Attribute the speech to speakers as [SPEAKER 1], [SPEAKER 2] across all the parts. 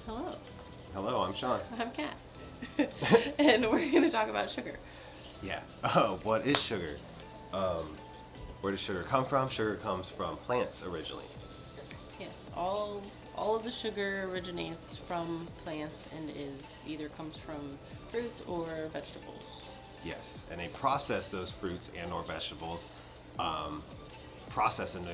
[SPEAKER 1] Hello,
[SPEAKER 2] Hello, I'm Sean.
[SPEAKER 1] I'm Kat, and we're going to talk about sugar.
[SPEAKER 2] Yeah. Oh, what is sugar? Um, where does sugar come from? Sugar comes from plants originally.
[SPEAKER 1] Yes, all of the sugar originates from plants and is either comes from fruits or vegetables.
[SPEAKER 2] Yes, and they process those fruits and or vegetables, um, process them to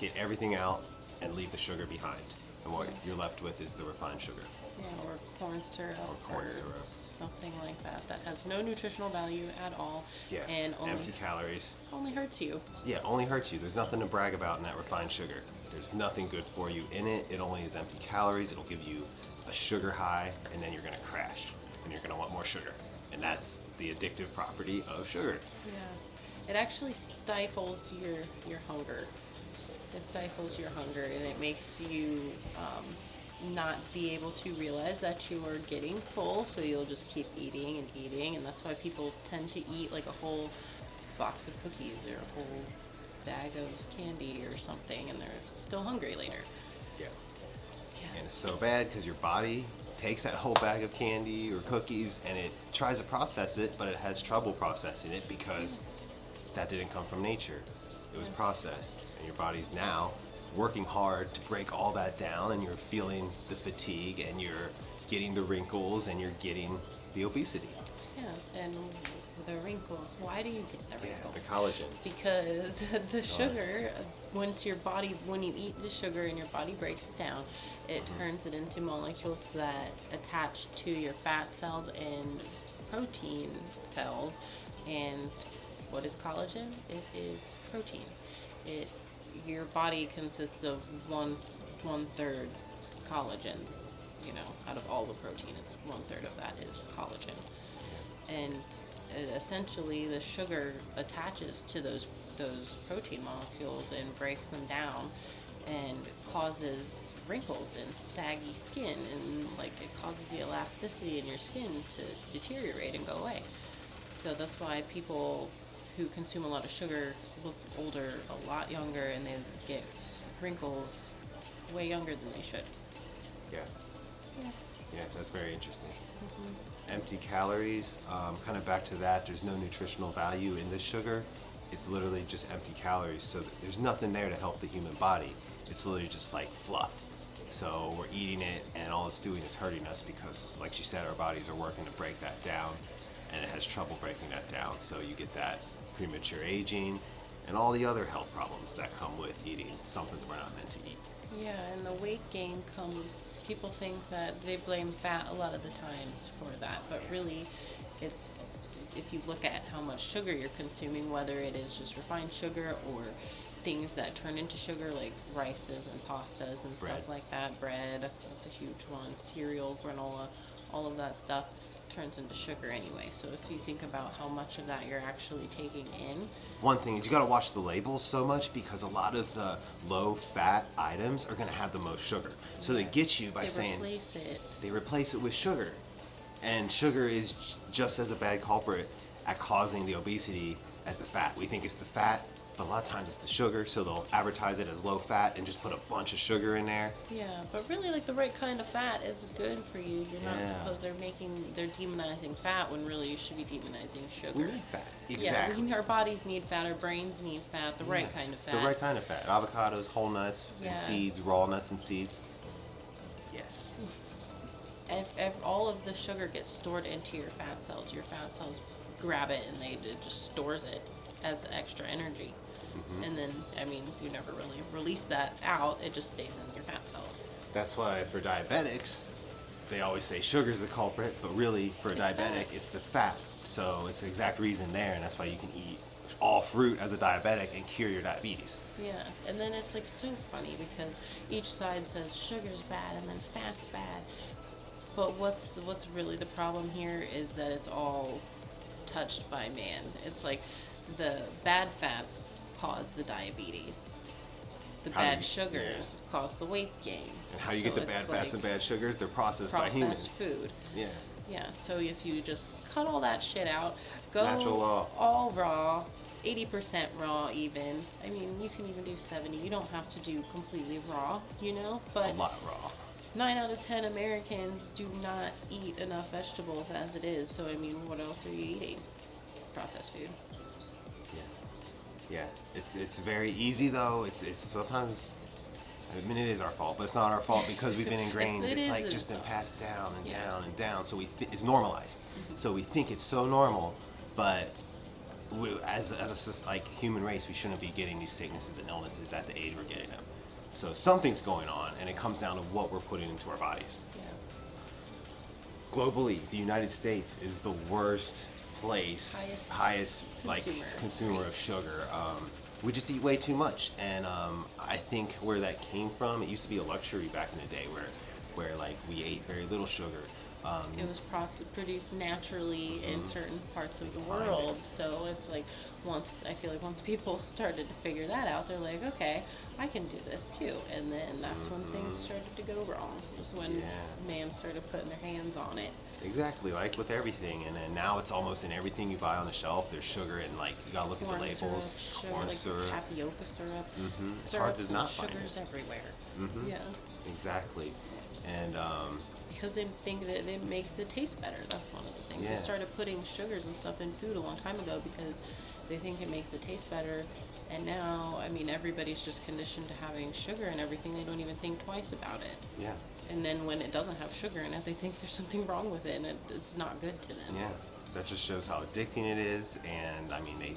[SPEAKER 2] get everything out and leave the sugar behind. And what you're left with is the refined sugar.
[SPEAKER 1] Yeah, or corn syrup
[SPEAKER 2] Or corn syrup.
[SPEAKER 1] something like that that has no nutritional value at all
[SPEAKER 2] Yeah,
[SPEAKER 1] and
[SPEAKER 2] empty calories.
[SPEAKER 1] only hurts you.
[SPEAKER 2] Yeah, only hurts you. There's nothing to brag about in that refined sugar. There's nothing good for you in it. It only is empty calories. It'll give you a sugar high, and then you're gonna crash, and you're gonna want more sugar. And that's the addictive property of sugar.
[SPEAKER 1] Yeah, it actually stifles your hunger. It stifles your hunger, and it makes you not be able to realize that you are getting full. So you'll just keep eating and eating, and that's why people tend to eat like a whole box of cookies or a whole bag of candy or something, and they're still hungry later.
[SPEAKER 2] Yeah.
[SPEAKER 1] Yeah.
[SPEAKER 2] And it's so bad because your body takes that whole bag of candy or cookies and it tries to process it, but it has trouble processing it because that didn't come from nature. It was processed, and your body's now working hard to break all that down, and you're feeling the fatigue, and you're getting the wrinkles, and you're getting the obesity.
[SPEAKER 1] Yeah, and the wrinkles. Why do you get the
[SPEAKER 2] Yeah,
[SPEAKER 1] wrinkles?
[SPEAKER 2] the collagen.
[SPEAKER 1] Because the sugar, when you eat the sugar and your body breaks it down, it turns it into molecules that attach to your fat cells and protein cells. And what is collagen? It is protein. It Your body consists of one third collagen. You know, out of all the protein, it's one third of that is collagen, and essentially the sugar attaches to those protein molecules and breaks them down and causes wrinkles and saggy skin, and like it causes the elasticity in your skin to deteriorate and go away. So that's why people who consume a lot of sugar look older, a lot younger, and they get wrinkles way younger than they should.
[SPEAKER 2] Yeah.
[SPEAKER 1] Yeah.
[SPEAKER 2] Yeah, that's very interesting. Empty calories, kind of back to that, there's no nutritional value in this sugar. It's literally just empty calories, so there's nothing there to help the human body. It's literally just like fluff. So we're eating it, and all it's doing is hurting us because, like she said, our bodies are working to break that down, and it has trouble breaking that down. So you get that premature aging and all the other health problems that come with eating something that we're not meant to eat.
[SPEAKER 1] Yeah, and the weight gain comes, people think that they blame fat a lot of the times for that, but really it's, if you look at how much sugar you're consuming, whether it is just refined sugar or things that turn into sugar like rices and pastas and
[SPEAKER 2] Bread.
[SPEAKER 1] stuff like that, bread, that's a huge one, cereal, granola, all of that stuff turns into sugar anyway. So if you think about how much of that you're actually taking in,
[SPEAKER 2] One thing is you gotta watch the labels so much because a lot of the low fat items are gonna have the most sugar. So they get you by
[SPEAKER 1] they
[SPEAKER 2] saying
[SPEAKER 1] replace it.
[SPEAKER 2] they replace it with sugar. And sugar is just as a bad culprit at causing the obesity as the fat. We think it's the fat, but a lot of times it's the sugar, so they'll advertise it as low fat and just put a bunch of sugar in there.
[SPEAKER 1] Yeah, but really, like, the right kind of fat is good for you. You're not
[SPEAKER 2] Yeah.
[SPEAKER 1] supposed, they're demonizing fat when really you should be demonizing sugar.
[SPEAKER 2] We need fat.
[SPEAKER 1] Yeah,
[SPEAKER 2] Exactly.
[SPEAKER 1] our bodies need fat, our brains need fat, the right
[SPEAKER 2] Yeah.
[SPEAKER 1] kind of fat.
[SPEAKER 2] The right kind of fat. Avocados, whole nuts,
[SPEAKER 1] Yeah.
[SPEAKER 2] and seeds, raw nuts and seeds. Yes.
[SPEAKER 1] If all of the sugar gets stored into your fat cells grab it and it just stores it as extra energy. And then, I mean, you never really release that out, it just stays in your fat cells.
[SPEAKER 2] That's why for diabetics, they always say sugar's the culprit, but really for a
[SPEAKER 1] It's
[SPEAKER 2] diabetic,
[SPEAKER 1] fat.
[SPEAKER 2] it's the fat. So it's the exact reason there, and that's why you can eat all fruit as a diabetic and cure your diabetes.
[SPEAKER 1] Yeah, and then it's like so funny because each side says sugar's bad and then fat's bad. But what's really the problem here is that it's all touched by man. It's like the bad fats cause the diabetes. The
[SPEAKER 2] How do
[SPEAKER 1] bad
[SPEAKER 2] you-
[SPEAKER 1] sugars cause the weight gain.
[SPEAKER 2] And how you
[SPEAKER 1] So
[SPEAKER 2] get the
[SPEAKER 1] it's
[SPEAKER 2] bad fats
[SPEAKER 1] like
[SPEAKER 2] and bad sugars, they're processed by
[SPEAKER 1] processed
[SPEAKER 2] humans.
[SPEAKER 1] food.
[SPEAKER 2] Yeah.
[SPEAKER 1] Yeah, so if you just cut all that shit out, go
[SPEAKER 2] Natural law.
[SPEAKER 1] all raw, 80% raw even. I mean, you can even do 70. You don't have to do completely raw, you know?
[SPEAKER 2] A
[SPEAKER 1] But
[SPEAKER 2] lot raw.
[SPEAKER 1] 9 out of 10 Americans do not eat enough vegetables as it is. So I mean, what else are you eating? Processed food.
[SPEAKER 2] Yeah, it's very easy though. It's sometimes, I mean, it is our fault, but it's not our fault because we've been ingrained.
[SPEAKER 1] It
[SPEAKER 2] It's
[SPEAKER 1] is
[SPEAKER 2] like
[SPEAKER 1] his
[SPEAKER 2] just been
[SPEAKER 1] fault.
[SPEAKER 2] passed down and
[SPEAKER 1] Yeah.
[SPEAKER 2] down and down. So it's normalized. So we think it's so normal, but as like human race, we shouldn't be getting these sicknesses and illnesses at the age we're getting them. So something's going on, and it comes down to what we're putting into our bodies.
[SPEAKER 1] Yeah.
[SPEAKER 2] Globally, the United States is the worst place, highest like consumer of sugar. We just eat way too much, and I think where that came from, it used to be a luxury back in the day, where like we ate very little sugar.
[SPEAKER 1] It was produced naturally in certain parts of the
[SPEAKER 2] find
[SPEAKER 1] world. So it's like I feel like once people started to figure that out, they're like, okay, I can do this too. And then that's when things started to go wrong. Is when
[SPEAKER 2] Yeah.
[SPEAKER 1] man started putting their hands on it.
[SPEAKER 2] Exactly, like with everything, and then now it's almost in everything you buy on the shelf. There's sugar, and like you gotta look at the
[SPEAKER 1] Corn
[SPEAKER 2] labels.
[SPEAKER 1] syrup, sugar,
[SPEAKER 2] Corn
[SPEAKER 1] like
[SPEAKER 2] syrup.
[SPEAKER 1] tapioca syrup.
[SPEAKER 2] It's hard to
[SPEAKER 1] syrups
[SPEAKER 2] not
[SPEAKER 1] and
[SPEAKER 2] find
[SPEAKER 1] sugars
[SPEAKER 2] it.
[SPEAKER 1] everywhere. Yeah.
[SPEAKER 2] Exactly, and
[SPEAKER 1] Because they think that it makes it taste better. That's one of the things.
[SPEAKER 2] Yeah.
[SPEAKER 1] They started putting sugars and stuff in food a long time ago because they think it makes it taste better. And now, I mean, everybody's just conditioned to having sugar and everything. They don't even think twice about it.
[SPEAKER 2] yeah.
[SPEAKER 1] And then when it doesn't have sugar in it, they think there's something wrong with it, and it's not good to them.
[SPEAKER 2] Yeah, that just shows how addicting it is, and I mean they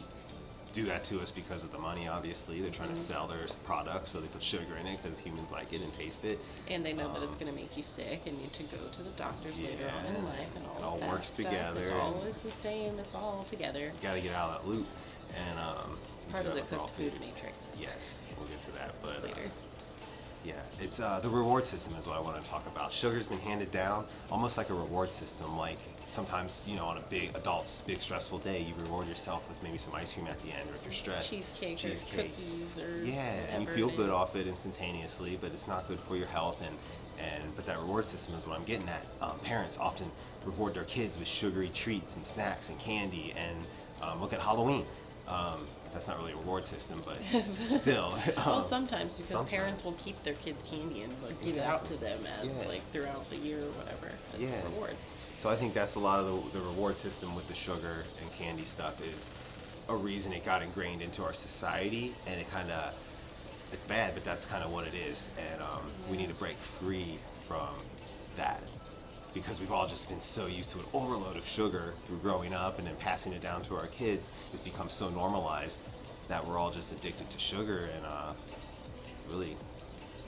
[SPEAKER 2] do that to us because of the money. Obviously, they're trying to sell their product, so they put sugar in it because humans like it and taste it.
[SPEAKER 1] And they know that it's going to make you sick and need to go to the doctors later on
[SPEAKER 2] Yeah,
[SPEAKER 1] in life and all
[SPEAKER 2] it all
[SPEAKER 1] of that
[SPEAKER 2] works
[SPEAKER 1] stuff.
[SPEAKER 2] together
[SPEAKER 1] It's
[SPEAKER 2] and-
[SPEAKER 1] all is the same. It's all together.
[SPEAKER 2] You got to get out of that loop, and
[SPEAKER 1] Part
[SPEAKER 2] do
[SPEAKER 1] of the
[SPEAKER 2] that for all
[SPEAKER 1] cooked food matrix
[SPEAKER 2] Yes, we'll get to that, but
[SPEAKER 1] later.
[SPEAKER 2] yeah, it's the reward system is what I want to talk about. Sugar's been handed down almost like a reward system. Like sometimes, you know, on a big stressful day, you reward yourself with maybe some ice cream at the end, or if you're stressed,
[SPEAKER 1] Cheesecake or cookies or
[SPEAKER 2] yeah, and you
[SPEAKER 1] whatever
[SPEAKER 2] feel
[SPEAKER 1] it
[SPEAKER 2] good
[SPEAKER 1] is.
[SPEAKER 2] off it instantaneously, but it's not good for your health. But that reward system is what I'm getting at. Parents often reward their kids with sugary treats and snacks and candy, and look at Halloween. That's not really a reward system, but still.
[SPEAKER 1] Well, sometimes because
[SPEAKER 2] sometimes.
[SPEAKER 1] parents will keep their kids candy and like give it out to them as
[SPEAKER 2] Yeah.
[SPEAKER 1] like throughout the year or whatever as
[SPEAKER 2] Yeah.
[SPEAKER 1] a reward.
[SPEAKER 2] So I think that's a lot of the reward system with the sugar and candy stuff is a reason it got ingrained into our society, and it's bad, but that's kind of what it is, and we need to break free from that because we've all just been so used to an overload of sugar through growing up and then passing it down to our kids. It's become so normalized that we're all just addicted to sugar, and really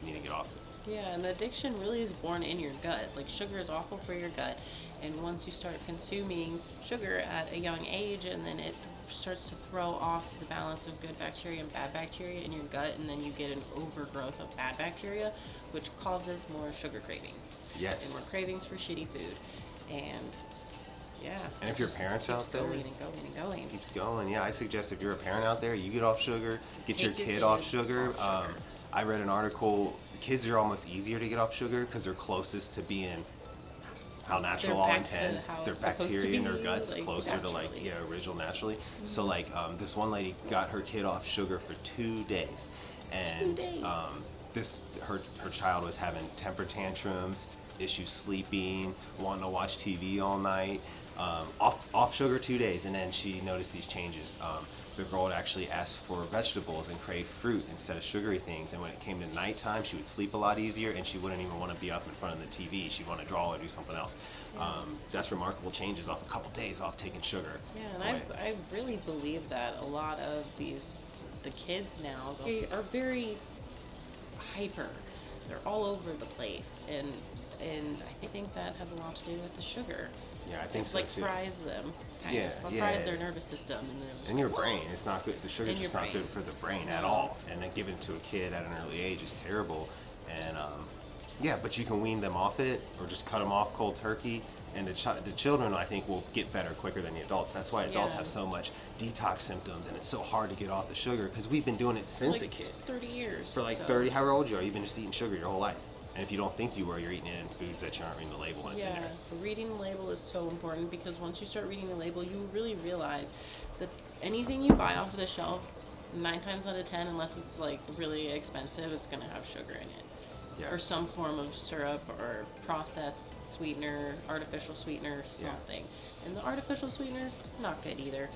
[SPEAKER 2] need to get off it.
[SPEAKER 1] Yeah, and addiction really is born in your gut. Like sugar is awful for your gut, and once you start consuming sugar at a young age, and then it starts to throw off the balance of good bacteria and bad bacteria in your gut, and then you get an overgrowth of bad bacteria, which causes more sugar cravings.
[SPEAKER 2] Yes.
[SPEAKER 1] And more cravings for shitty food, and yeah.
[SPEAKER 2] And
[SPEAKER 1] it
[SPEAKER 2] if your
[SPEAKER 1] just
[SPEAKER 2] parents
[SPEAKER 1] keeps
[SPEAKER 2] out there-
[SPEAKER 1] going and going and going.
[SPEAKER 2] Keeps going. Yeah, I suggest if you're a parent out there, you get off sugar, get your
[SPEAKER 1] Take your
[SPEAKER 2] kid off
[SPEAKER 1] kids
[SPEAKER 2] sugar.
[SPEAKER 1] off sugar.
[SPEAKER 2] I read an article. Kids are almost easier to get off sugar because they're closest to being how natural all
[SPEAKER 1] back to
[SPEAKER 2] intends.
[SPEAKER 1] how
[SPEAKER 2] Their
[SPEAKER 1] it's supposed to
[SPEAKER 2] bacteria in their
[SPEAKER 1] be,
[SPEAKER 2] guts
[SPEAKER 1] like,
[SPEAKER 2] closer to like
[SPEAKER 1] naturally.
[SPEAKER 2] original naturally. So like this one lady got her kid off sugar for 2 days, and
[SPEAKER 1] 2 days.
[SPEAKER 2] Her child was having temper tantrums, issues sleeping, wanting to watch TV all night. Off sugar 2 days, and then she noticed these changes. The girl would actually ask for vegetables and crave fruit instead of sugary things. And when it came to nighttime, she would sleep a lot easier, and she wouldn't even want to be up in front of the TV. She'd want to draw or do something else. That's remarkable changes off a couple days off taking sugar.
[SPEAKER 1] Yeah, and
[SPEAKER 2] away.
[SPEAKER 1] I really believe that a lot of the kids now, they are very hyper. They're all over the place, and I think that has a lot to do with the sugar.
[SPEAKER 2] Yeah, I think
[SPEAKER 1] It
[SPEAKER 2] so
[SPEAKER 1] like
[SPEAKER 2] too.
[SPEAKER 1] fries them, kind
[SPEAKER 2] Yeah,
[SPEAKER 1] of. It
[SPEAKER 2] yeah.
[SPEAKER 1] fries their nervous system, and they're just
[SPEAKER 2] In your brain, it's not good. The sugar's
[SPEAKER 1] In
[SPEAKER 2] just
[SPEAKER 1] your
[SPEAKER 2] not good
[SPEAKER 1] brain.
[SPEAKER 2] for the brain at
[SPEAKER 1] No.
[SPEAKER 2] all. And then giving it to a kid at an early age is terrible. And yeah, but you can wean them off it, or just cut them off cold turkey. And the children, I think, will get better quicker than the adults. That's why adults
[SPEAKER 1] Yeah.
[SPEAKER 2] have so much detox symptoms, and it's so hard to get off the sugar because we've been doing it since a
[SPEAKER 1] like
[SPEAKER 2] kid.
[SPEAKER 1] 30 years.
[SPEAKER 2] For like
[SPEAKER 1] so.
[SPEAKER 2] 30, however old you are, you've been just eating sugar your whole life. And if you don't think you were, you're eating it in foods that you aren't reading the label when it's in
[SPEAKER 1] Yeah,
[SPEAKER 2] there.
[SPEAKER 1] reading the label is so important because once you start reading the label, you really realize that anything you buy off of the shelf, 9 times out of 10, unless it's like really expensive, it's gonna have sugar in it.
[SPEAKER 2] Yeah.
[SPEAKER 1] or some form of syrup or processed sweetener, artificial sweetener,
[SPEAKER 2] Yeah.
[SPEAKER 1] something. And the artificial sweeteners, not good either.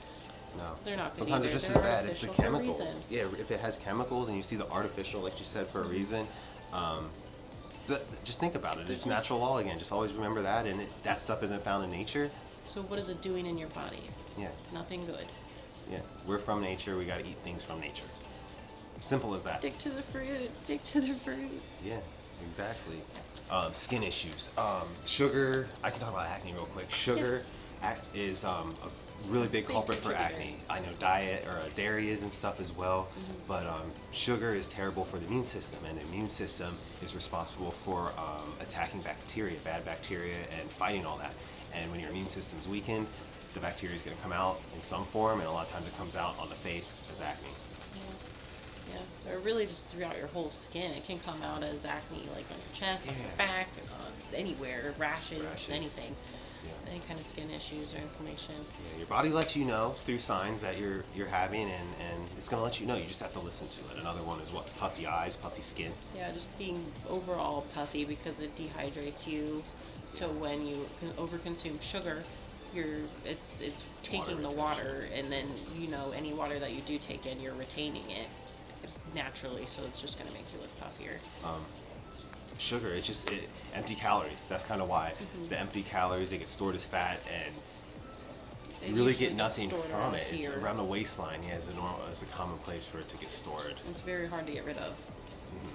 [SPEAKER 2] No.
[SPEAKER 1] They're not good
[SPEAKER 2] Sometimes
[SPEAKER 1] either.
[SPEAKER 2] they're just
[SPEAKER 1] They're
[SPEAKER 2] as bad. It's the
[SPEAKER 1] artificial for a
[SPEAKER 2] chemicals.
[SPEAKER 1] reason.
[SPEAKER 2] Yeah, if it has chemicals and you see the artificial, like you said, for a reason, just think about it. It's natural law again. Just always remember that, and that stuff isn't found in nature.
[SPEAKER 1] So what is it doing in your body?
[SPEAKER 2] Yeah,
[SPEAKER 1] Nothing good.
[SPEAKER 2] yeah. We're from nature. We got to eat things from nature. Simple as that.
[SPEAKER 1] Stick to the fruit. Stick to the fruit.
[SPEAKER 2] Yeah, exactly. Skin issues. Sugar. I can talk about acne real quick. Sugar is a really big culprit for
[SPEAKER 1] contributor.
[SPEAKER 2] acne. I know diet or dairy is and stuff as well, but sugar is terrible for the immune system, and the immune system is responsible for attacking bacteria, bad bacteria, and fighting all that. And when your immune system's weakened, the bacteria is going to come out in some form, and a lot of times it comes out on the face as acne.
[SPEAKER 1] Yeah, or really just throughout your whole skin. It can come out as acne, like on your chest, on your
[SPEAKER 2] Yeah.
[SPEAKER 1] back, anywhere, rashes,
[SPEAKER 2] Rashes.
[SPEAKER 1] anything.
[SPEAKER 2] Yeah.
[SPEAKER 1] Any kind of skin issues or inflammation.
[SPEAKER 2] Yeah, your body lets you know through signs that you're having, and it's gonna let you know. You just have to listen to it. Another one is what? Puffy eyes, puffy skin.
[SPEAKER 1] Yeah, just being overall puffy because it dehydrates you. So when you overconsume sugar, it's taking the water, and then any water that you do take in, you're retaining it naturally. So it's just gonna make you look puffier.
[SPEAKER 2] Sugar, empty calories. That's kind of why the empty calories, they get stored as fat, and
[SPEAKER 1] It
[SPEAKER 2] you really
[SPEAKER 1] usually
[SPEAKER 2] get
[SPEAKER 1] gets
[SPEAKER 2] nothing
[SPEAKER 1] stored
[SPEAKER 2] from
[SPEAKER 1] around
[SPEAKER 2] it. It's
[SPEAKER 1] here.
[SPEAKER 2] around the waistline. Yeah, is a common place for it to get stored.
[SPEAKER 1] It's very hard to get rid of.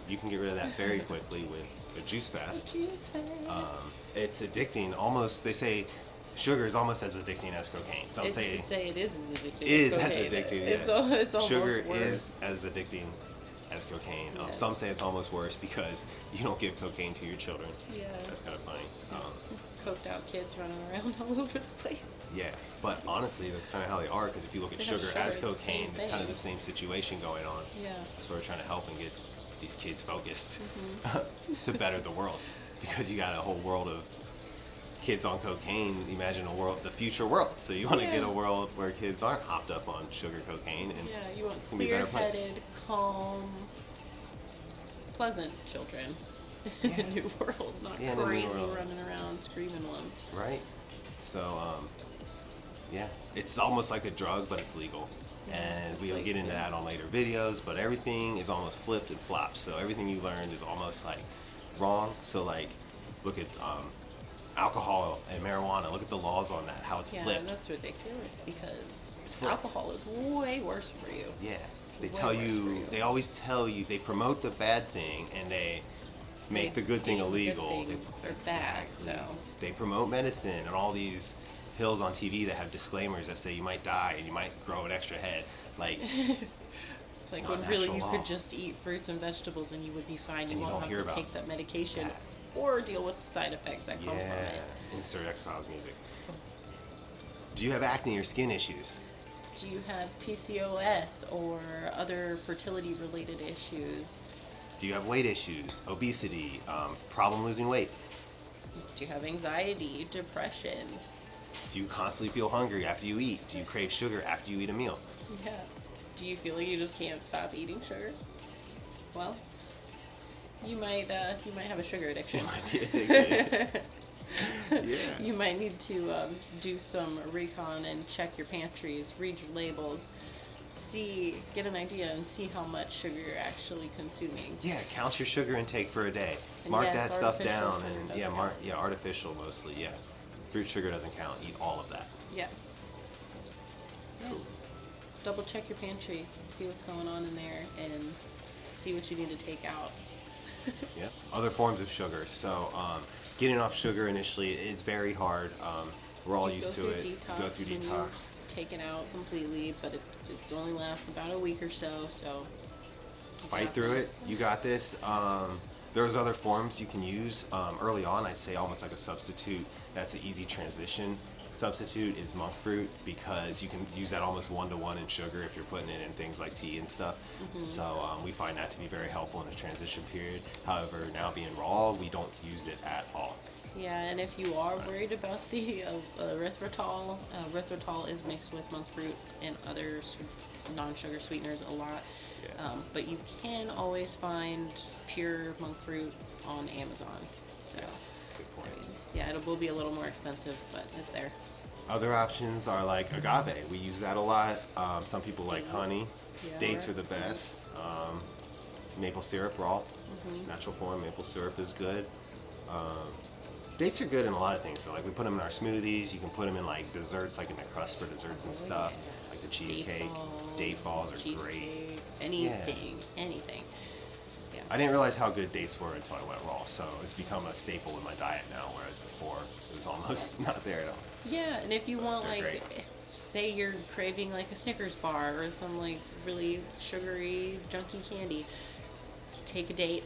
[SPEAKER 2] You can get rid of that very quickly with a juice fast.
[SPEAKER 1] Juice fast.
[SPEAKER 2] It's addicting. Almost, they say sugar is almost as addicting as cocaine. Some
[SPEAKER 1] It's
[SPEAKER 2] say
[SPEAKER 1] to say it is as addictive.
[SPEAKER 2] is
[SPEAKER 1] as
[SPEAKER 2] as
[SPEAKER 1] cocaine.
[SPEAKER 2] addictive.
[SPEAKER 1] It's,
[SPEAKER 2] Yeah.
[SPEAKER 1] it's almost
[SPEAKER 2] Sugar
[SPEAKER 1] worse.
[SPEAKER 2] is as addicting as cocaine.
[SPEAKER 1] Yes.
[SPEAKER 2] Some say it's almost worse because you don't give cocaine to your children.
[SPEAKER 1] Yeah.
[SPEAKER 2] That's kind of funny.
[SPEAKER 1] Coked out kids running around all over the place.
[SPEAKER 2] Yeah, but honestly, that's kind of how they are. Because if you look at
[SPEAKER 1] They have
[SPEAKER 2] sugar
[SPEAKER 1] sugar,
[SPEAKER 2] as
[SPEAKER 1] it's the
[SPEAKER 2] cocaine,
[SPEAKER 1] same
[SPEAKER 2] it's kind of
[SPEAKER 1] thing.
[SPEAKER 2] the same situation going on.
[SPEAKER 1] Yeah.
[SPEAKER 2] That's why we're trying to help and get these kids focused
[SPEAKER 1] Mm-hmm.
[SPEAKER 2] to better the world. Because you got a whole world of kids on cocaine. Imagine the future world. So you want to get
[SPEAKER 1] Yeah.
[SPEAKER 2] a world where kids aren't hopped up on sugar, cocaine, and
[SPEAKER 1] Yeah, you want
[SPEAKER 2] it's gonna be a better place.
[SPEAKER 1] clear-headed, calm, pleasant children in a new world, not
[SPEAKER 2] Yeah, in a new
[SPEAKER 1] crazy
[SPEAKER 2] world.
[SPEAKER 1] running around screaming ones.
[SPEAKER 2] right? So, yeah, it's almost like a drug, but it's legal.
[SPEAKER 1] Yeah,
[SPEAKER 2] And
[SPEAKER 1] it's
[SPEAKER 2] we'll
[SPEAKER 1] like-
[SPEAKER 2] get into that on later videos, but everything is almost flipped and flopped. So everything you learned is almost like wrong. So like, look at alcohol and marijuana. Look at the laws on that, how it's
[SPEAKER 1] Yeah,
[SPEAKER 2] flipped.
[SPEAKER 1] that's ridiculous because
[SPEAKER 2] It's flipped.
[SPEAKER 1] alcohol is way worse for you.
[SPEAKER 2] Yeah, they
[SPEAKER 1] Way
[SPEAKER 2] tell
[SPEAKER 1] worse for
[SPEAKER 2] you,
[SPEAKER 1] you.
[SPEAKER 2] they always tell you, they promote the bad thing and they make the good thing
[SPEAKER 1] deem the good
[SPEAKER 2] illegal.
[SPEAKER 1] thing or bad, so.
[SPEAKER 2] They promote medicine and all these pills on TV that have disclaimers that say you might die and you might grow an extra head. Like,
[SPEAKER 1] It's like
[SPEAKER 2] Not
[SPEAKER 1] when really
[SPEAKER 2] natural
[SPEAKER 1] you
[SPEAKER 2] law.
[SPEAKER 1] could just eat fruits and vegetables and you would be fine. You
[SPEAKER 2] And you
[SPEAKER 1] won't
[SPEAKER 2] don't
[SPEAKER 1] have
[SPEAKER 2] hear
[SPEAKER 1] to
[SPEAKER 2] about
[SPEAKER 1] take that medication
[SPEAKER 2] Yeah.
[SPEAKER 1] or deal with the side effects that come from
[SPEAKER 2] yeah,
[SPEAKER 1] it.
[SPEAKER 2] insert X-Files music. Do you have acne or skin issues?
[SPEAKER 1] Do you have PCOS or other fertility related issues?
[SPEAKER 2] Do you have weight issues, obesity, problem losing weight?
[SPEAKER 1] Do you have anxiety, depression?
[SPEAKER 2] Do you constantly feel hungry after you eat? Do you crave sugar after you eat a meal?
[SPEAKER 1] Yeah. Do you feel like you just can't stop eating sugar? Well, you might have a sugar addiction.
[SPEAKER 2] You might be addicted. Yeah.
[SPEAKER 1] You might need to do some recon and check your pantries, read your labels, get an idea and see how much sugar you're actually consuming.
[SPEAKER 2] Yeah, count your sugar intake for a day.
[SPEAKER 1] And
[SPEAKER 2] Mark
[SPEAKER 1] yes,
[SPEAKER 2] that stuff
[SPEAKER 1] artificial
[SPEAKER 2] down,
[SPEAKER 1] sugar
[SPEAKER 2] and
[SPEAKER 1] doesn't
[SPEAKER 2] mark
[SPEAKER 1] count.
[SPEAKER 2] artificial mostly. Yeah, fruit sugar doesn't count. Eat all of that.
[SPEAKER 1] Yeah. Yeah. Double check your pantry, see what's going on in there, and see what you need to take out.
[SPEAKER 2] Yeah. Other forms of sugar. So getting off sugar initially is very hard. We're all
[SPEAKER 1] You
[SPEAKER 2] used
[SPEAKER 1] go
[SPEAKER 2] to
[SPEAKER 1] through
[SPEAKER 2] it. You go through
[SPEAKER 1] when you
[SPEAKER 2] detox.
[SPEAKER 1] take it out completely, but it only lasts about a week or so. So you
[SPEAKER 2] Fight
[SPEAKER 1] got
[SPEAKER 2] through it.
[SPEAKER 1] this.
[SPEAKER 2] You got this. There's other forms you can use early on. I'd say almost like a substitute. That's an easy transition. Substitute is monk fruit because you can use that almost 1-to-1 in sugar if you're putting it in things like tea and stuff. So we find that to be very helpful in the transition period. However, now being raw, we don't use it at all.
[SPEAKER 1] Yeah, and if you are worried about the erythritol is mixed with monk fruit and other non-sugar sweeteners a lot.
[SPEAKER 2] Yeah.
[SPEAKER 1] But you can always find pure monk fruit on Amazon. So,
[SPEAKER 2] Good point.
[SPEAKER 1] I mean, yeah, it will be a little more expensive, but it's there.
[SPEAKER 2] Other options are like agave. We use that a lot. Some people like honey.
[SPEAKER 1] Yeah.
[SPEAKER 2] Dates are the best. Maple syrup raw, natural form maple syrup is good. Dates are good in a lot of things. So like we put them in our smoothies. You can put them in like desserts, like in the crust for desserts and stuff.
[SPEAKER 1] yeah.
[SPEAKER 2] Like the cheesecake. Date balls are great.
[SPEAKER 1] Cheesecake, anything. Yeah.
[SPEAKER 2] I didn't realize how good dates were until I went raw. So it's become a staple in my diet now, whereas before it was almost not there at all.
[SPEAKER 1] Yeah, and if you want,
[SPEAKER 2] they're
[SPEAKER 1] like,
[SPEAKER 2] great.
[SPEAKER 1] say you're craving like a Snickers bar or some like really sugary, junky candy, take a date,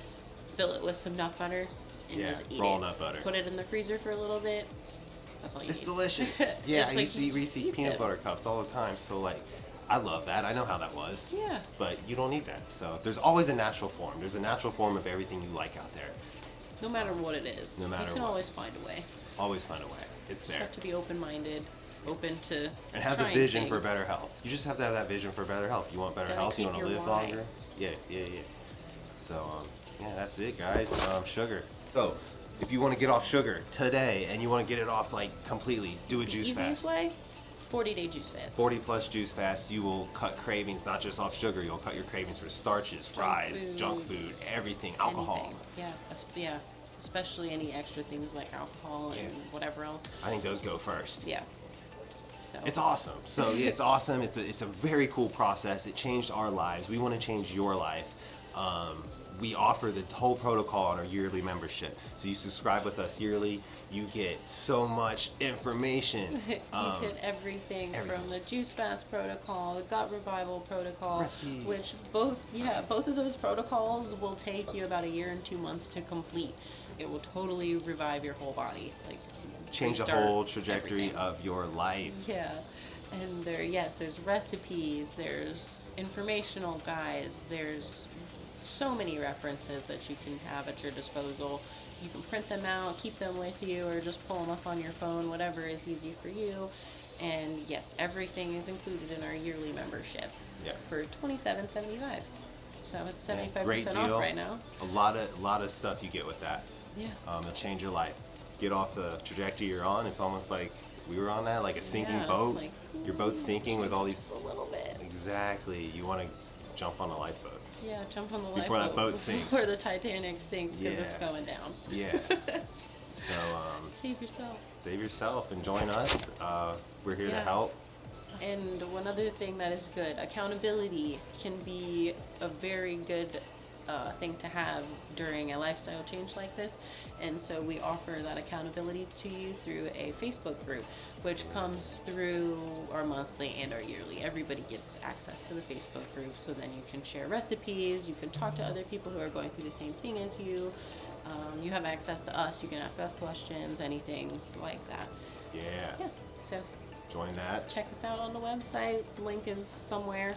[SPEAKER 1] fill it with some nut butter, and
[SPEAKER 2] Yeah,
[SPEAKER 1] just eat
[SPEAKER 2] raw
[SPEAKER 1] it.
[SPEAKER 2] nut butter.
[SPEAKER 1] Put it in the freezer for a little bit. That's all you
[SPEAKER 2] It's
[SPEAKER 1] need.
[SPEAKER 2] delicious. Yeah,
[SPEAKER 1] It's
[SPEAKER 2] I
[SPEAKER 1] like
[SPEAKER 2] used to
[SPEAKER 1] you
[SPEAKER 2] eat Reese's
[SPEAKER 1] just eat
[SPEAKER 2] peanut
[SPEAKER 1] them.
[SPEAKER 2] butter cups all the time. So like, I love that. I know how that was.
[SPEAKER 1] Yeah.
[SPEAKER 2] But you don't need that. So there's always a natural form. There's a natural form of everything you like out there.
[SPEAKER 1] No matter what it is,
[SPEAKER 2] No matter
[SPEAKER 1] you can
[SPEAKER 2] what.
[SPEAKER 1] always find a way.
[SPEAKER 2] Always find a way. It's
[SPEAKER 1] Just
[SPEAKER 2] there.
[SPEAKER 1] have to be open-minded, open to
[SPEAKER 2] And have the
[SPEAKER 1] trying
[SPEAKER 2] vision for
[SPEAKER 1] things.
[SPEAKER 2] better health. You just have to have that vision for better health. You want better
[SPEAKER 1] Gotta
[SPEAKER 2] health. You
[SPEAKER 1] keep
[SPEAKER 2] want to
[SPEAKER 1] your
[SPEAKER 2] live
[SPEAKER 1] why.
[SPEAKER 2] longer. Yeah. So yeah, that's it, guys. Sugar. So if you want to get off sugar today and you want to get it off like completely, do a
[SPEAKER 1] The
[SPEAKER 2] juice
[SPEAKER 1] easiest
[SPEAKER 2] fast.
[SPEAKER 1] way, 40-day juice fast.
[SPEAKER 2] 40 plus juice fast, you will cut cravings not just off sugar, you'll cut your cravings for starches, fries, junk food, everything, alcohol.
[SPEAKER 1] Anything. Yeah, especially any extra things like alcohol and
[SPEAKER 2] Yeah.
[SPEAKER 1] whatever else.
[SPEAKER 2] I think those go first.
[SPEAKER 1] Yeah. So
[SPEAKER 2] It's awesome. So yeah, it's awesome. It's a very cool process. It changed our lives. We want to change your life. We offer the whole protocol on our yearly membership. So you subscribe with us yearly. You get so much information.
[SPEAKER 1] you get everything
[SPEAKER 2] everything.
[SPEAKER 1] from the juice fast protocol, the gut revival protocol,
[SPEAKER 2] Recipes.
[SPEAKER 1] which both of those protocols will take you about a year and 2 months to complete. It will totally revive your whole body, like
[SPEAKER 2] Change the
[SPEAKER 1] restart
[SPEAKER 2] whole trajectory
[SPEAKER 1] everything.
[SPEAKER 2] of your life.
[SPEAKER 1] Yeah, and there's recipes, there's informational guides, there's so many references that you can have at your disposal. You can print them out, keep them with you, or just pull them up on your phone, whatever is easy for you. And yes, everything is included in our yearly membership
[SPEAKER 2] Yeah.
[SPEAKER 1] for $27.75. So it's
[SPEAKER 2] Yeah,
[SPEAKER 1] 75%
[SPEAKER 2] great
[SPEAKER 1] off
[SPEAKER 2] deal.
[SPEAKER 1] right now.
[SPEAKER 2] A lot of stuff you get with that.
[SPEAKER 1] Yeah.
[SPEAKER 2] It'll change your life. Get off the trajectory you're on. It's almost like we were on that, like a sinking
[SPEAKER 1] Yeah, it's
[SPEAKER 2] boat.
[SPEAKER 1] like,
[SPEAKER 2] Your boat's sinking with all these.
[SPEAKER 1] Just a little bit.
[SPEAKER 2] Exactly. You want to jump on a lifeboat.
[SPEAKER 1] Yeah, jump on the
[SPEAKER 2] Before that
[SPEAKER 1] lifeboat
[SPEAKER 2] boat sinks.
[SPEAKER 1] before the Titanic sinks because it's
[SPEAKER 2] Yeah.
[SPEAKER 1] going down.
[SPEAKER 2] Yeah. So
[SPEAKER 1] Save yourself.
[SPEAKER 2] save yourself and join us. We're here to
[SPEAKER 1] Yeah.
[SPEAKER 2] help.
[SPEAKER 1] And one other thing that is good, accountability can be a very good thing to have during a lifestyle change like this. And so we offer that accountability to you through a Facebook group, which comes through our monthly and our yearly. Everybody gets access to the Facebook group, so then you can share recipes, you can talk to other people who are going through the same thing as you. You have access to us, you can ask us questions, anything like that.
[SPEAKER 2] Yeah.
[SPEAKER 1] Yeah, so
[SPEAKER 2] Join that.
[SPEAKER 1] check us out on the website. Link is somewhere.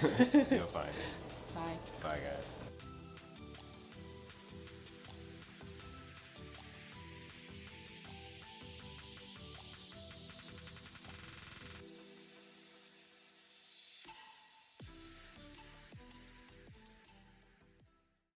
[SPEAKER 2] You'll find it.
[SPEAKER 1] Bye.
[SPEAKER 2] Bye, guys.